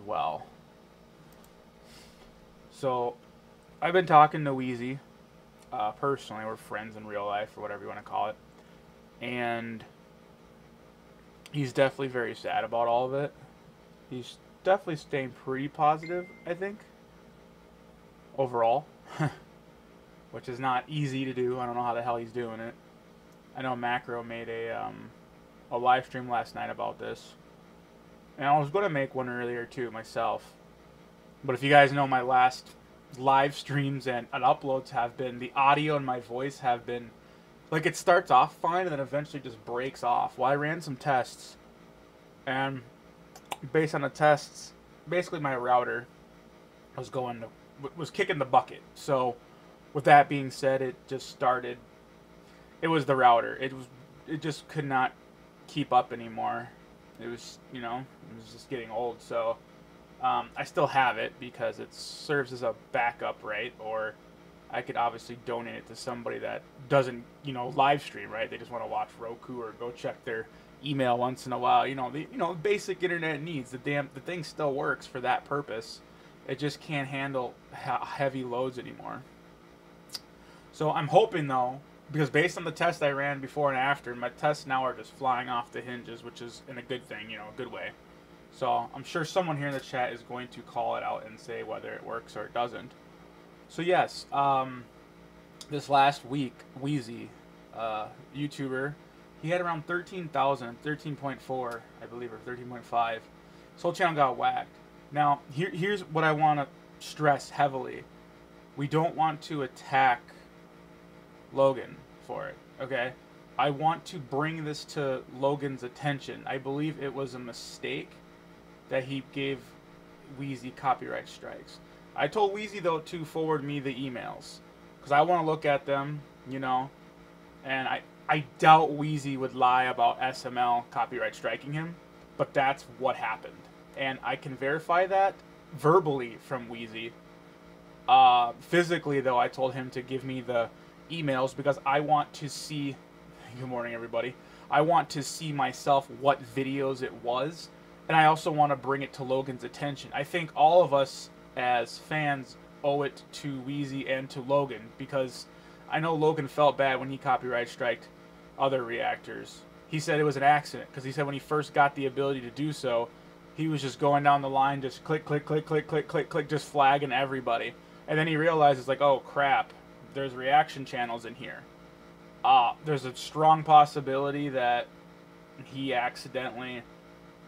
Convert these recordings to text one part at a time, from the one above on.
well. So, I've been talking to Wheezy personally. We're friends in real life, or whatever you want to call it. And he's definitely very sad about all of it. He's definitely staying pretty positive, I think, overall. Which is not easy to do. I don't know how the hell he's doing it. I know Macro made a live stream last night about this. And I was going to make one earlier too myself. But if you guys know, my last live streams and uploads have been, the audio and my voice have been, like, it starts off fine and then eventually just breaks off. Well, I ran some tests. And based on the tests, basically my router was kicking the bucket. So with that being said, it just started. It was the router. It just could not keep up anymore. It was, it was just getting old. So I still have it because it serves as a backup, right? Or I could obviously donate it to somebody that doesn't, live stream, right? They just want to watch Roku or go check their email once in a while. The basic internet needs. The thing still works for that purpose. It just can't handle heavy loads anymore. So I'm hoping, though, because based on the test I ran before and after, my tests now are just flying off the hinges, which is in a good thing, a good way. So I'm sure someone here in the chat is going to call it out and say whether it works or it doesn't. So yes, this last week, WheeZy, YouTuber, he had around 13,000, 13.4, I believe, or 13.5. His whole channel got whacked. Now, here's what I want to stress heavily. We don't want to attack Logan for it, okay? I want to bring this to Logan's attention. I believe it was a mistake that he gave WheeZy copyright strikes. I told WheeZy, though, to forward me the emails, because I want to look at them, and I doubt WheeZy would lie about SML copyright striking him, but that's what happened. And I can verify that verbally from WheeZy. Physically, though, I told him to give me the emails because I want to see. Good morning, everybody. I want to see myself what videos it was, and I also want to bring it to Logan's attention. I think all of us as fans owe it to WheeZy and to Logan, because I know Logan felt bad when he copyright striked other reactors. He said it was an accident, because he said when he first got the ability to do so, he was just going down the line, just click, click, click, click, click, click, click, just flagging everybody. And then he realizes, like, oh crap, there's reaction channels in here. There's a strong possibility that he accidentally,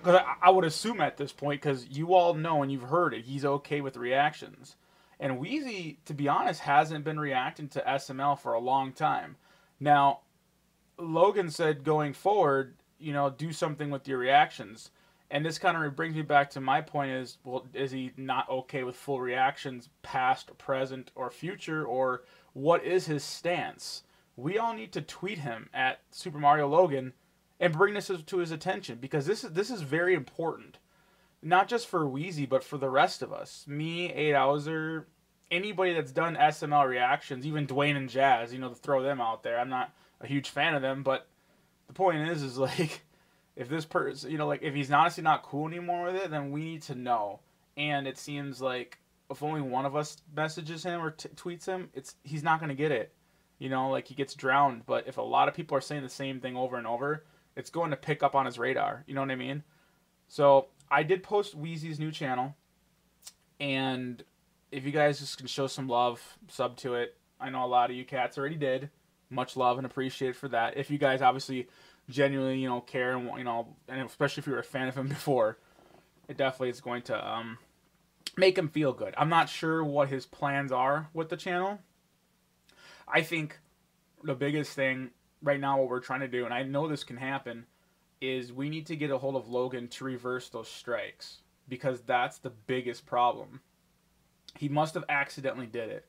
because I would assume at this point, because you all know and you've heard it, he's okay with reactions. And WheeZy, to be honest, hasn't been reacting to SML for a long time. Now, Logan said going forward, do something with your reactions. And this kind of brings me back to my point is, well, is he not okay with full reactions, past, present, or future? Or what is his stance? We all need to tweet him at Super Mario Logan and bring this to his attention, because this is very important. Not just for WheeZy, but for the rest of us. Me, 8houser, anybody that's done SML reactions, even Dwayne and Jazz, to throw them out there. I'm not a huge fan of them, but the point is like, if this person, if he's honestly not cool anymore with it, then we need to know. And it seems like if only one of us messages him or tweets him, he's not going to get it. He gets drowned. But if a lot of people are saying the same thing over and over, it's going to pick up on his radar. You know what I mean? So I did post WheeZy's new channel. And if you guys just can show some love, sub to it. I know a lot of you cats already did. Much love and appreciate for that. If you guys obviously genuinely, care, and and especially if you were a fan of him before, it definitely is going to make him feel good. I'm not sure what his plans are with the channel. I think the biggest thing right now, what we're trying to do, and I know this can happen, is we need to get a hold of Logan to reverse those strikes, because that's the biggest problem. He must have accidentally did it,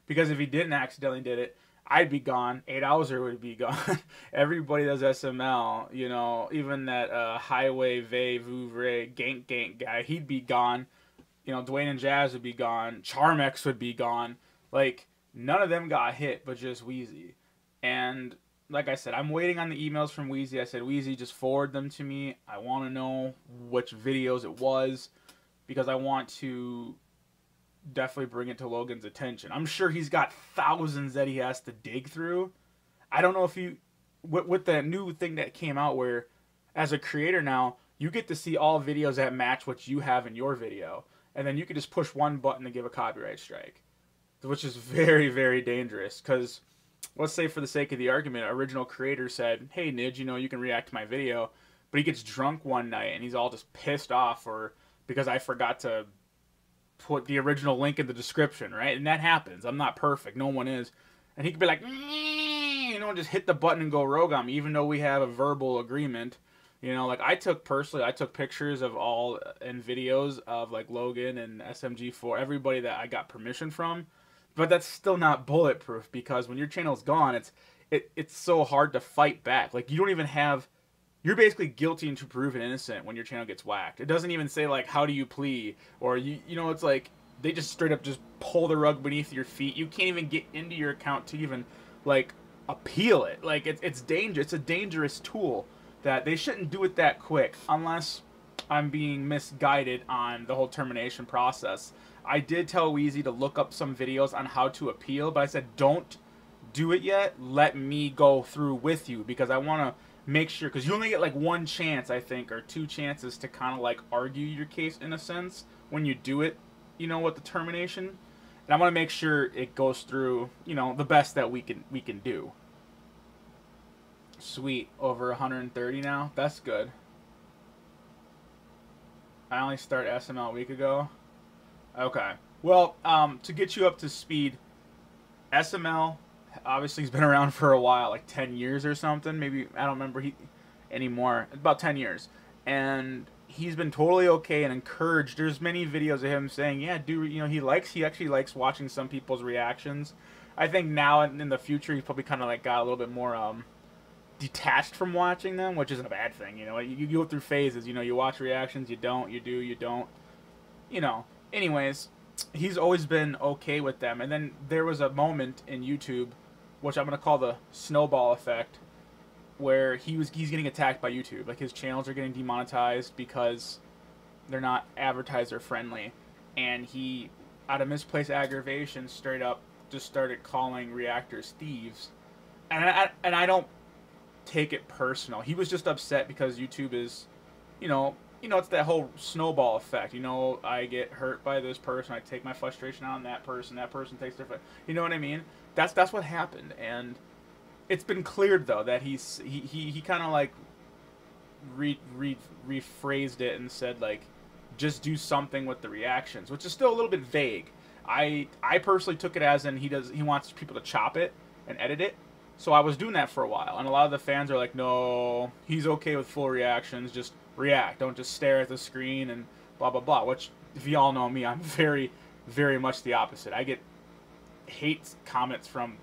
because if he didn't accidentally did it, I'd be gone. 8houser would be gone. Everybody does SML, even that Highway Vey Vouvray Gank guy, he'd be gone. Dwayne and Jazz would be gone. Charmex would be gone. Like, none of them got hit, but just WheeZy. And like I said, I'm waiting on the emails from WheeZy. I said, WheeZy, just forward them to me. I want to know which videos it was. because I want to definitely bring it to Logan's attention. I'm sure he's got thousands that he has to dig through. I don't know if you, with the new thing that came out where, as a creator now, you get to see all videos that match what you have in your video. And then you can just push one button to give a copyright strike. Which is very, very dangerous. Because, let's say for the sake of the argument, original creator said, hey, Nidge, you know, you can react to my video. But he gets drunk one night and he's all just pissed off because I forgot to put the original link in the description, right? And that happens. I'm not perfect. No one is. And he could be like, you know, just hit the button and go rogue on me, even though we have a verbal agreement. You know, like I took pictures of all and videos of like Logan and SMG4, everybody that I got permission from. But that's still not bulletproof, because when your channel's gone, it's so hard to fight back. Like, you don't even have... You're basically guilty until proven innocent when your channel gets whacked. It doesn't even say, like, how do you plead? Or, you know, it's like, they just straight up just pull the rug beneath your feet. You can't even get into your account to even, like, appeal it. Like, it's dangerous. It's a dangerous tool that they shouldn't do it that quick, unless I'm being misguided on the whole termination process. I did tell Wheezy to look up some videos on how to appeal, but I said, don't do it yet. Let me go through with you, because I want to make sure, because you only get like one chance, I think, or two chances to kind of like argue your case in a sense when you do it, you know, with the termination. And I want to make sure it goes through, you know, the best that we can do. Sweet, over 130 now. That's good. I only started SML a week ago. Okay. Well, to get you up to speed, SML obviously he's been around for a while, like 10 years or something. Maybe, I don't remember anymore. About 10 years. And he's been totally okay and encouraged. There's many videos of him saying, yeah, dude, you know, he actually likes watching some people's reactions. I think now in the future, he's probably kind of like got a little bit more detached from watching them, which isn't a bad thing. You know, you go through phases. You know, you watch reactions, you don't, you do, you don't. You know, anyways, he's always been okay with them. And then there was a moment in YouTube, which I'm going to call the snowball effect, where he's getting attacked by YouTube. Like, his channels are getting demonetized because they're not advertiser friendly. And he, out of misplaced aggravation, straight up just started calling reactors thieves. And I don't take it personal. He was just upset because YouTube is, you know, it's that whole snowball effect. You know, I get hurt by this person, I take my frustration out on that person takes their, you know what I mean? That's what happened. And it's been cleared though that he kind of like rephrased it and said, like, just do something with the reactions, which is still a little bit vague. I personally took it as in he wants people to chop it and edit it. So I was doing that for a while, and a lot of the fans are like, no, he's okay with full reactions, just react, don't just stare at the screen and blah blah blah. Which, if you all know me, I'm very, very much the opposite. I get hate comments from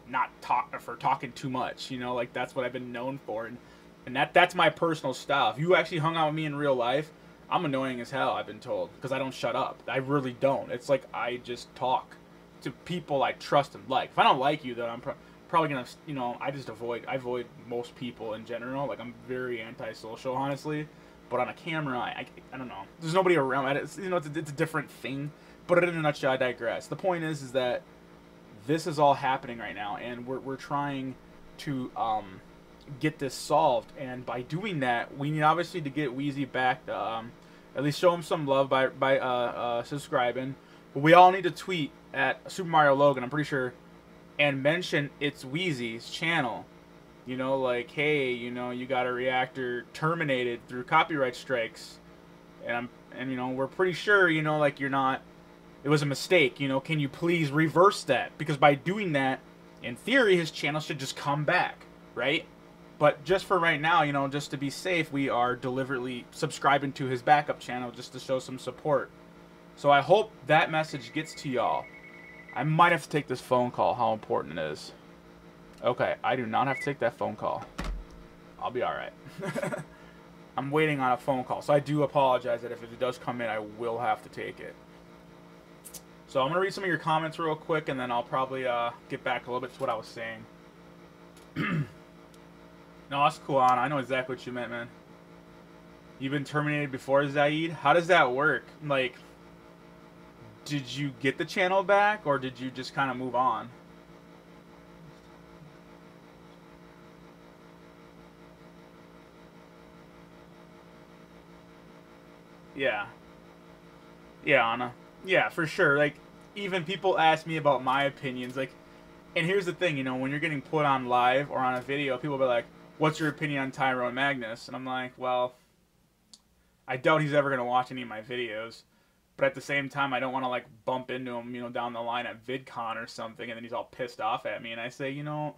for talking too much, you know, like that's what I've been known for, and that's my personal style. If you actually hung out with me in real life, I'm annoying as hell, I've been told, because I don't shut up. I really don't. It's like I just talk to people I trust and like. If I don't like you, then I'm probably gonna, you know, I avoid most people in general. Like, I'm very antisocial, honestly. But on a camera, I don't know. There's nobody around. It's, you know, it's a different thing. But in a nutshell, I digress. The point is that this is all happening right now, and we're trying to get this solved. And by doing that, we need obviously to get Wheezy back. At least show him some love by subscribing. But we all need to tweet at Super Mario Logan, I'm pretty sure, and mention ItsWheeZy's channel. You know, like, hey, you know, you got a reactor terminated through copyright strikes, and you know, we're pretty sure, you know, like, you're not, it was a mistake, you know, can you please reverse that? Because by doing that, in theory, his channel should just come back, right? But just for right now, you know, just to be safe, we are deliberately subscribing to his backup channel just to show some support. So I hope that message gets to y'all. I might have to take this phone call, how important it is. Okay, I do not have to take that phone call. I'll be alright. I'm waiting on a phone call, so I do apologize that if it does come in, I will have to take it. So I'm going to read some of your comments real quick, and then I'll probably get back a little bit to what I was saying. No, that's cool, Anna. I know exactly what you meant, man. You've been terminated before, Zaid? How does that work? Like, did you get the channel back, or did you just kind of move on? Yeah. Yeah, Anna. Yeah, for sure. Like, even people ask me about my opinions. Like, and here's the thing, you know, when you're getting put on live or on a video, people will be like, "What's your opinion on Tyrone Magnus?" And I'm like, well, I doubt he's ever gonna watch any of my videos. But at the same time, I don't want to like bump into him, you know, down the line at VidCon or something, and then he's all pissed off at me. And I say, you know,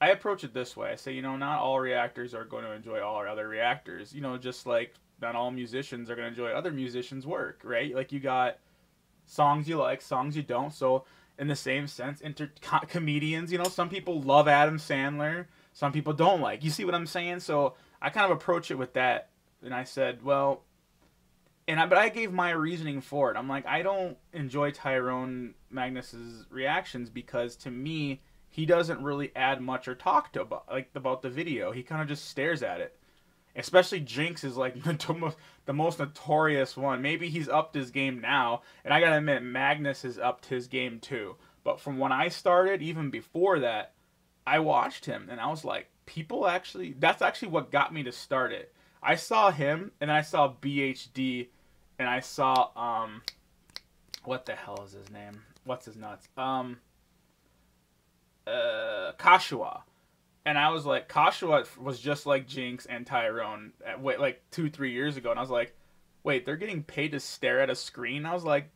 I approach it this way. I say, you know, not all reactors are going to enjoy all our other reactors. You know, just like not all musicians are going to enjoy other musicians' work, right? Like you got songs you like, songs you don't. So in the same sense, comedians, you know, some people love Adam Sandler, some people don't like. You see what I'm saying? So I kind of approach it with that, and I said, well, but I gave my reasoning for it. I'm like, I don't enjoy Tyrone Magnus's reactions because to me, he doesn't really add much or talk to about the video. He kind of just stares at it. Especially Jinx is like the most notorious one. Maybe he's upped his game now, and I gotta admit, Magnus has upped his game too. But from when I started, even before that, I watched him, and I was like, people actually, that's actually what got me to start it. I saw him, and then I saw BHD, and I saw, what the hell is his name? What's his nuts? Kashua. And I was like, Kashua was just like Jinx and Tyrone like 2-3 years ago. And I was like, wait, they're getting paid to stare at a screen? I was like,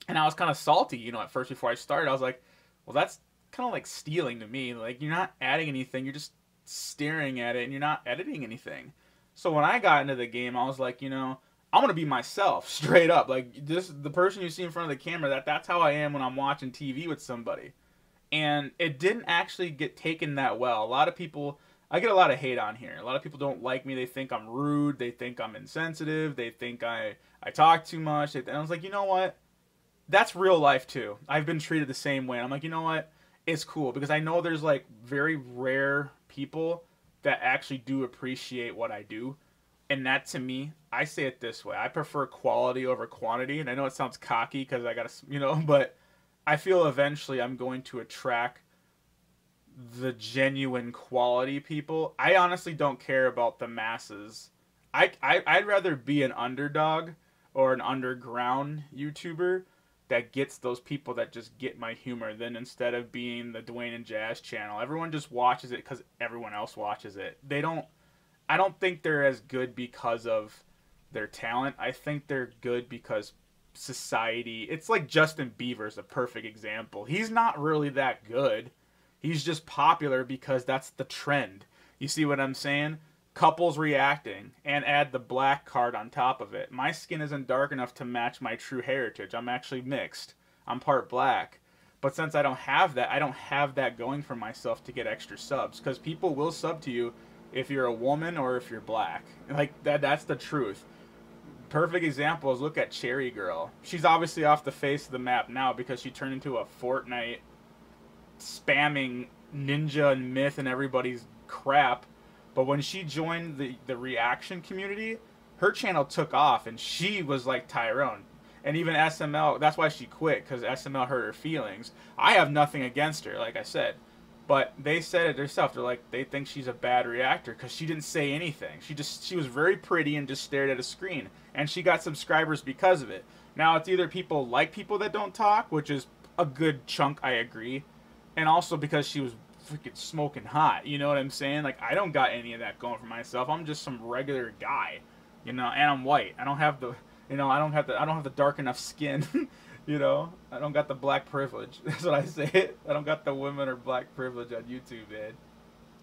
and I was kind of salty, you know, at first before I started. I was like, well, that's kind of like stealing to me. Like, you're not adding anything. You're just staring at it and you're not editing anything. So when I got into the game, I was like, you know, I'm going to be myself straight up. Like the person you see in front of the camera, that's how I am when I'm watching TV with somebody. And it didn't actually get taken that well. A lot of people, I get a lot of hate on here. A lot of people don't like me. They think I'm rude. They think I'm insensitive. They think I talk too much. And I was like, you know what? That's real life too. I've been treated the same way. I'm like, you know what? It's cool because I know there's like very rare people that actually do appreciate what I do. And that to me, I say it this way. I prefer quality over quantity. And I know it sounds cocky because I got to, you know, but I feel eventually I'm going to attract the genuine quality people. I honestly don't care about the masses. I'd rather be an underdog or an underground YouTuber that gets those people that just get my humor than instead of being the Dwayne and Jazz channel. Everyone just watches it because everyone else watches it. I don't think they're as good because of their talent. I think they're good because society. It's like Justin Bieber's a perfect example. He's not really that good. He's just popular because that's the trend. You see what I'm saying? Couples reacting and add the black card on top of it. My skin isn't dark enough to match my true heritage. I'm actually mixed. I'm part black. But since I don't have that going for myself to get extra subs because people will sub to you if you're a woman or if you're black. Like that's the truth. Perfect example is look at Cherry Girl. She's obviously off the face of the map now because she turned into a Fortnite spamming ninja and myth and everybody's crap. But when she joined the reaction community, her channel took off and she was like Tyrone. And even SML, that's why she quit, because SML hurt her feelings. I have nothing against her, like I said. But they said it themselves. They're like, they think she's a bad reactor because she didn't say anything. She was very pretty and just stared at a screen. And she got subscribers because of it. Now, it's either people like people that don't talk, which is a good chunk, I agree. And also because she was freaking smoking hot. You know what I'm saying? Like, I don't got any of that going for myself. I'm just some regular guy. You know, and I'm white. I don't have the, you know, I don't have the dark enough skin. You know, I don't got the black privilege. That's what I say. I don't got the women or black privilege on YouTube, man.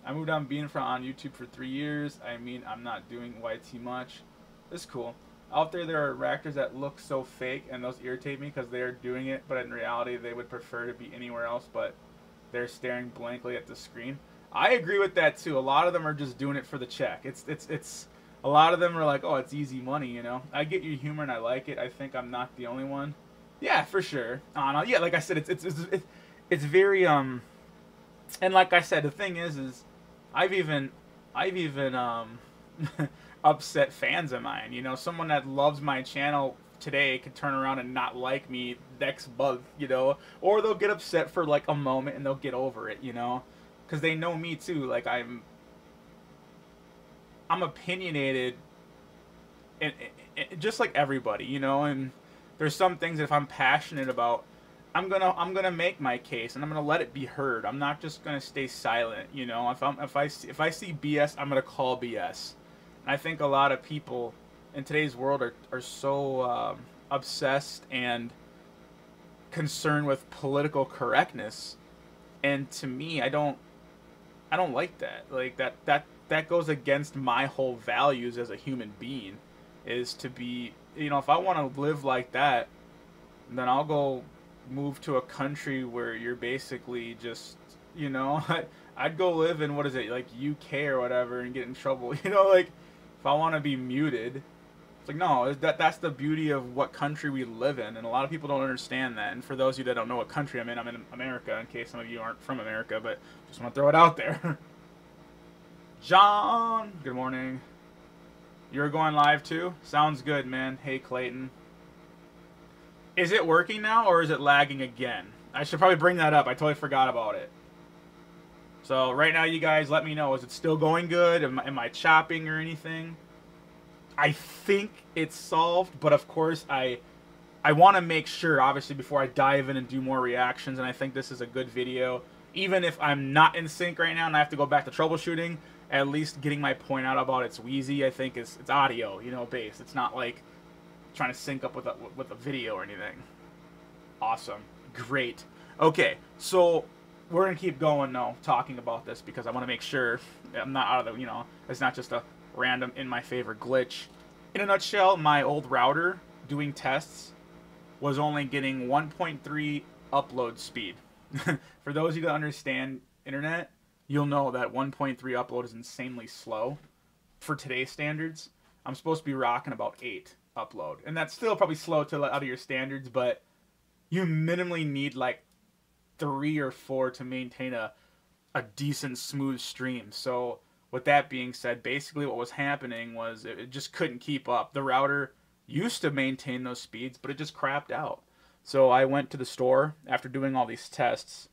I moved on being on YouTube for 3 years. I mean, I'm not doing YT much. It's cool. Out there are reactors that look so fake, and those irritate me because they're doing it, but in reality, they would prefer to be anywhere else, but they're staring blankly at the screen. I agree with that, too. A lot of them are just doing it for the check. It's a lot of them are like, oh, it's easy money, you know? I get your humor, and I like it. I think I'm not the only one. Yeah, for sure. No, yeah, like I said, it's very and like I said, the thing is I've even upset fans of mine. You know, someone that loves my channel today could turn around and not like me next month, you know, or they'll get upset for like a moment and they'll get over it, you know, because they know me too. Like I'm opinionated, and just like everybody, you know, and there's some things that if I'm passionate about, I'm gonna make my case and I'm gonna let it be heard. I'm not just gonna stay silent, you know. If I see BS, I'm gonna call BS. And I think a lot of people in today's world are so obsessed and concerned with political correctness, and to me, I don't like that. Like that goes against my whole values as a human being, is to be, you know, if I want to live like that, then I'll go move to a country where you're basically just, you know, I'd go live in, what is it, like UK or whatever, and get in trouble. You know, like if I want to be muted, it's like, no, that's the beauty of what country we live in, and a lot of people don't understand that. And for those of you that don't know what country I'm in America, in case some of you aren't from America, but just want to throw it out there. John, good morning. You're going live too? Sounds good, man. Hey, Clayton. Is it working now, or is it lagging again? I should probably bring that up. I totally forgot about it. So right now, you guys, let me know. Is it still going good? Am I chopping or anything? I think it's solved, but of course, I want to make sure, obviously, before I dive in and do more reactions, and I think this is a good video. Even if I'm not in sync right now and I have to go back to troubleshooting, at least getting my point out about ItsWheeZy, I think, it's audio, you know, based. It's not like trying to sync up with a video or anything. Awesome. Great. Okay, so we're going to keep going now, talking about this, because I want to make sure I'm not out of the, you know, it's not just a random in my favor glitch. In a nutshell, my old router doing tests was only getting 1.3 upload speed. For those of you that understand internet, you'll know that 1.3 upload is insanely slow for today's standards. I'm supposed to be rocking about 8 upload, and that's still probably slow to out of your standards, but you minimally need like 3 or 4 to maintain a decent smooth stream. So with that being said, basically what was happening was it just couldn't keep up. The router used to maintain those speeds, but it just crapped out. So I went to the store after doing all these tests.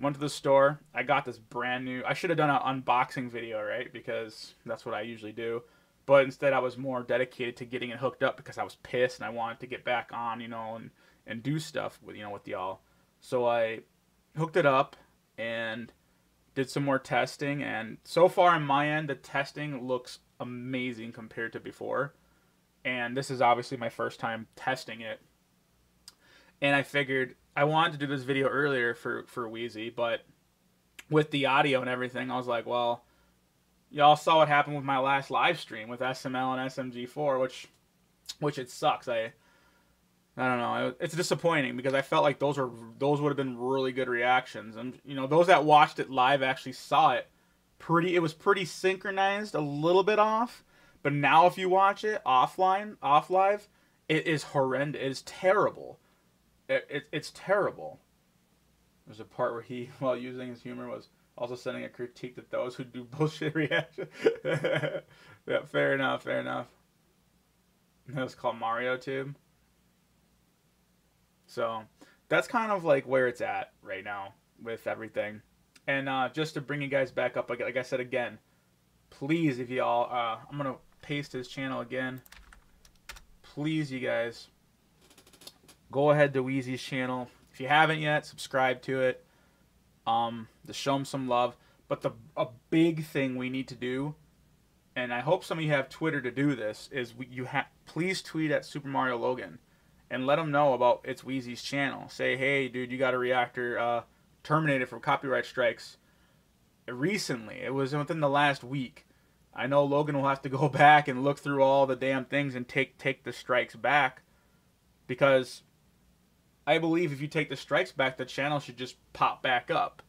Went to the store. I got this brand new... I should have done an unboxing video, right? Because that's what I usually do. But instead I was more dedicated to getting it hooked up because I was pissed and I wanted to get back on, you know, and do stuff with, you know, with y'all. So I hooked it up and did some more testing, and so far on my end, the testing looks amazing compared to before. And this is obviously my first time testing it. And I figured I wanted to do this video earlier for Wheezy, but with the audio and everything, I was like, well, y'all saw what happened with my last live stream with SML and SMG4, which it sucks. I don't know. It's disappointing because I felt like those would have been really good reactions, and you know, those that watched it live actually saw it. It was pretty synchronized, a little bit off, but now if you watch it off live, it is horrendous. It is terrible. It's terrible. There's a part where he, while using his humor, was also sending a critique to those who do bullshit reaction. Yeah, fair enough. Fair enough. That was called Mario Tube. So that's kind of like where it's at right now with everything. And just to bring you guys back up, like I said again, please, if y'all, I'm going to paste his channel again. Please, you guys, go ahead to Wheezy's channel. If you haven't yet, subscribe to it. To show him some love. But a big thing we need to do, and I hope some of you have Twitter to do this, is please tweet at Super Mario Logan. And let them know about ItsWheeZy's channel. Say, hey, dude, you got a reactor terminated for copyright strikes. Recently, it was within the last week. I know Logan will have to go back and look through all the damn things and take the strikes back. Because I believe if you take the strikes back, the channel should just pop back up.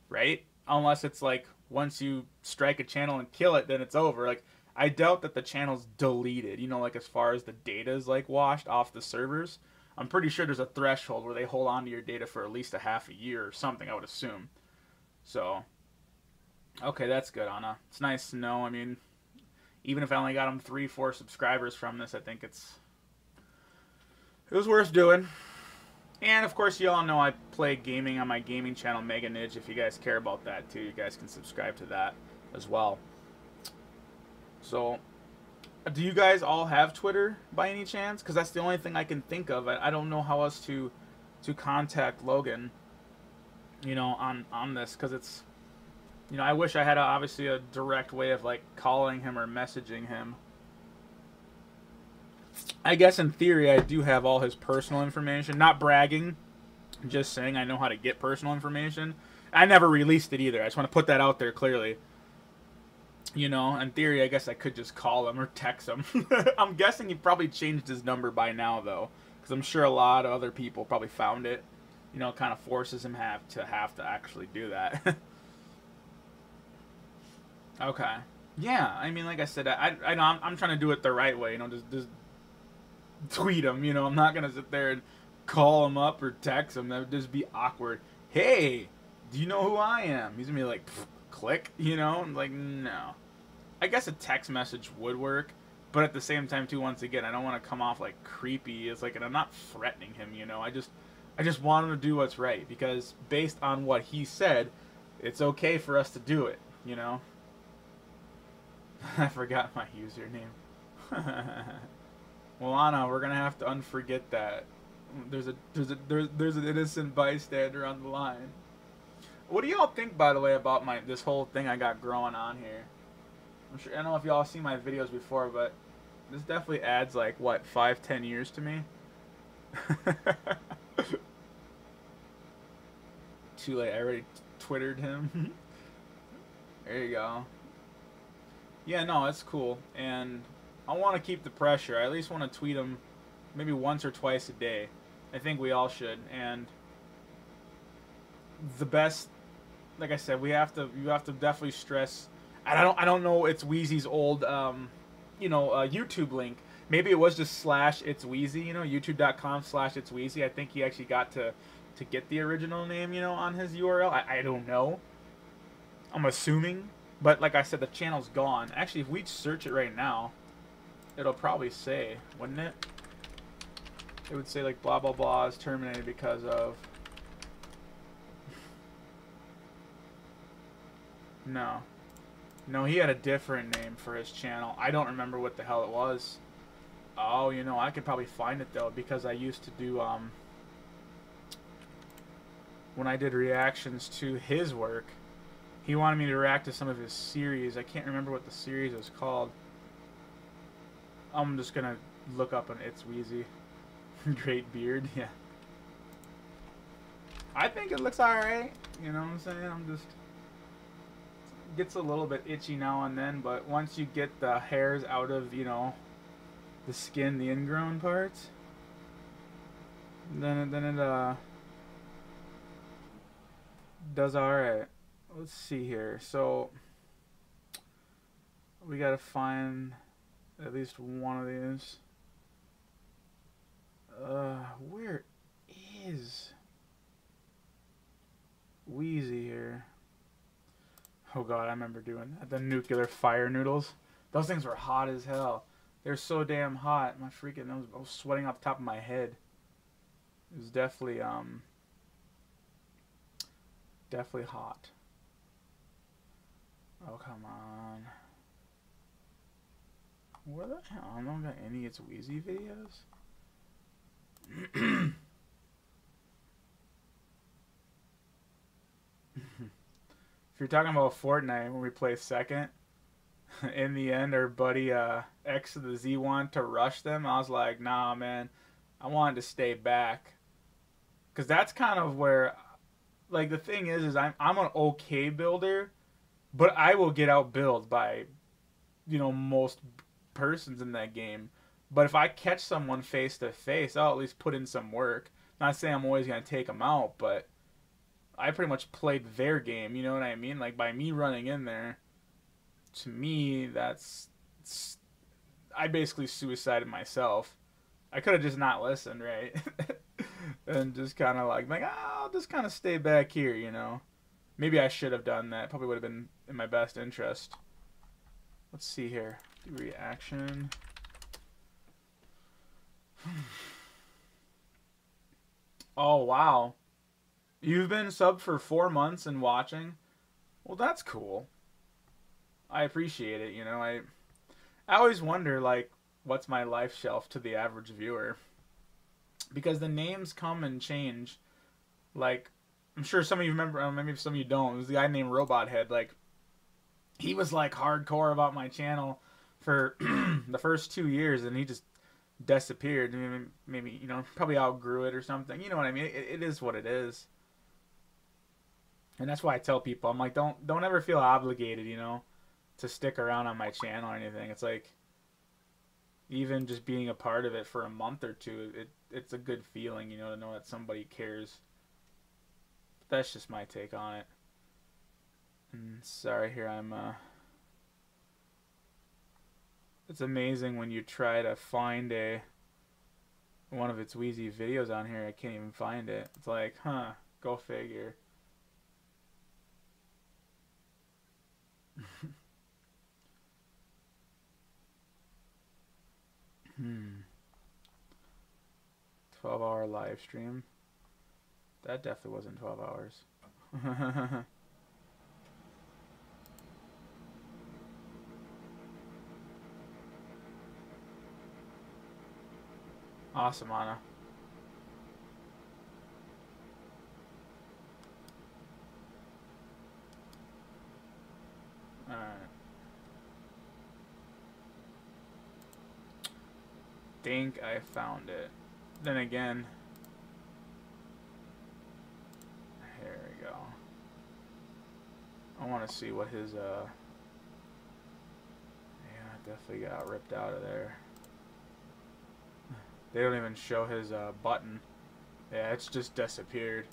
Right? Unless it's like, once you strike a channel and kill it, then it's over. Like, I doubt that the channel's deleted, you know, like as far as the data's like washed off the servers. I'm pretty sure there's a threshold where they hold on to your data for at least a half a year or something, I would assume. So, okay, that's good, Anna. It's nice to know. I mean, even if I only got them 3-4 subscribers from this, I think it's It was worth doing. And, of course, you all know I play gaming on my gaming channel, meganidge. If you guys care about that, too, you guys can subscribe to that as well. So, do you guys all have Twitter by any chance? Because that's the only thing I can think of. I don't know how else to contact Logan, you know, on this. Because it's, you know, I wish I had obviously a direct way of, like, calling him or messaging him. I guess in theory I do have all his personal information. Not bragging, just saying I know how to get personal information. I never released it either. I just want to put that out there clearly. You know, in theory I guess I could just call him or text him. I'm guessing he probably changed his number by now though, because I'm sure a lot of other people probably found it. You know, it kind of forces him to have to actually do that. Okay. Yeah, I mean, like I said, I know I'm trying to do it the right way. You know, just tweet him, you know. I'm not gonna sit there and call him up or text him. That would just be awkward. Hey, do you know who I am? He's gonna be like, click, you know. I'm like, no. I guess a text message would work, but at the same time, too, once again, I don't want to come off like creepy. It's like, and I'm not threatening him, you know. I just want him to do what's right, because based on what he said, it's okay for us to do it, you know. I forgot my username. Well, Anna, we're gonna have to unforget that. There's an innocent bystander on the line. What do y'all think, by the way, about this whole thing I got growing on here? I'm sure I don't know if y'all seen my videos before, but this definitely adds like what 5-10 years to me. Too late. I already twittered him. There you go. Yeah, no, it's cool, and I want to keep the pressure. I at least want to tweet him maybe once or twice a day. I think we all should. And the best, like I said, you have to definitely stress. And I don't know ItsWheeZy's old you know, YouTube link. Maybe it was just /ItsWheeZy, you know, youtube.com/ItsWheeZy. I think he actually got to get the original name, you know, on his URL. I don't know. I'm assuming. But like I said, the channel's gone. Actually, if we search it right now, it'll probably say, wouldn't it? It would say like blah blah blah is terminated because of. No. No, he had a different name for his channel. I don't remember what the hell it was. Oh, you know, I could probably find it though, because I used to do when I did reactions to his work. He wanted me to react to some of his series. I can't remember what the series was called. I'm just gonna look up on ItsWheeZy. Great beard, yeah. I think it looks alright. You know what I'm saying? I'm just gets a little bit itchy now and then, but once you get the hairs out of, you know, the skin, the ingrown parts, then it does alright. Let's see here. So we gotta find at least one of these. Where is Wheezy here? Oh god, I remember doing that. The nuclear fire noodles. Those things were hot as hell. They're so damn hot. My freaking, I was sweating off the top of my head. It was definitely hot. Oh, come on. Where the hell? I don't got any ItsWheeZy videos. If you're talking about Fortnite, when we play second, in the end, our buddy X to the Z wanted to rush them. I was like, nah, man. I wanted to stay back. Because that's kind of where, like, the thing is I'm an okay builder, but I will get outbuilt by, you know, most persons in that game. But if I catch someone face to face, I'll at least put in some work. Not saying I'm always going to take them out, but I pretty much played their game, you know what I mean? Like, by me running in there, to me, I basically suicided myself. I could have just not listened, right? And just kind of like, I'll just kind of stay back here, you know? Maybe I should have done that. Probably would have been in my best interest. Let's see here. Do reaction. Oh, wow. You've been subbed for 4 months and watching? Well, that's cool. I appreciate it, you know. I always wonder, like, what's my life shelf to the average viewer? Because the names come and change. Like, I'm sure some of you remember, maybe some of you don't. It was the guy named Robot Head. Like, he was, like, hardcore about my channel for the first 2 years, and he just disappeared. Maybe, you know, probably outgrew it or something. You know what I mean? It is what it is. And that's why I tell people, I'm like, don't ever feel obligated, you know, to stick around on my channel or anything. It's like, even just being a part of it for a month or two, it's a good feeling, you know, to know that somebody cares. But that's just my take on it. And sorry, here I'm, it's amazing when you try to find one of ItsWheeZy videos on here, I can't even find it. It's like, huh, go figure. 12-hour live stream. That definitely wasn't 12 hours. Awesome, Anna. Alright. Think I found it. Then again, here we go. I want to see what his, yeah, definitely got ripped out of there. They don't even show his, button. Yeah, it's just disappeared.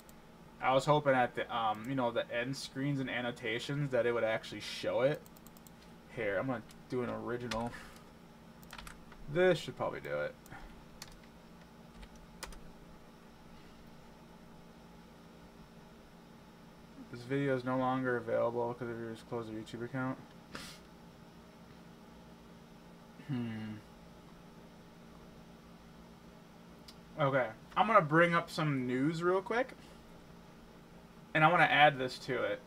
I was hoping at the, you know, the end screens and annotations that it would actually show it. Here, I'm gonna do an original. This should probably do it. This video is no longer available because of yours closed your YouTube account. Okay, I'm gonna bring up some news real quick, and I want to add this to it.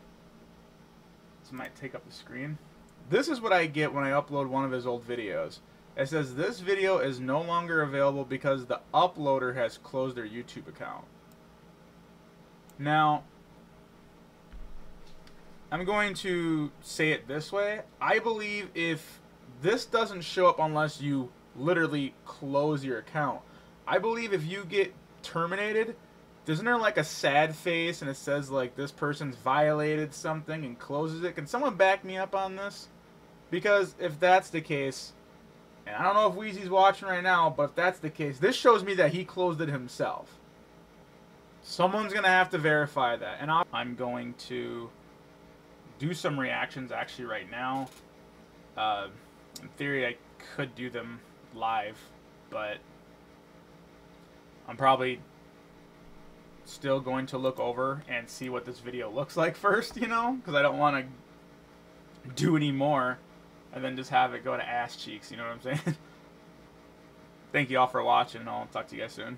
This might take up the screen. This is what I get when I upload one of his old videos. It says this video is no longer available because the uploader has closed their YouTube account. Now, I'm going to say it this way. I believe if this doesn't show up unless you literally close your account, I believe if you get terminated, isn't there like a sad face and it says like this person's violated something and closes it? Can someone back me up on this? Because if that's the case, and I don't know if Weezy's watching right now, but if that's the case, this shows me that he closed it himself. Someone's going to have to verify that. And I'm going to do some reactions actually right now. In theory, I could do them live, but I'm probably still going to look over and see what this video looks like first, you know, because I don't want to do any more and then just have it go to ass cheeks, you know what I'm saying? Thank you all for watching, and I'll talk to you guys soon.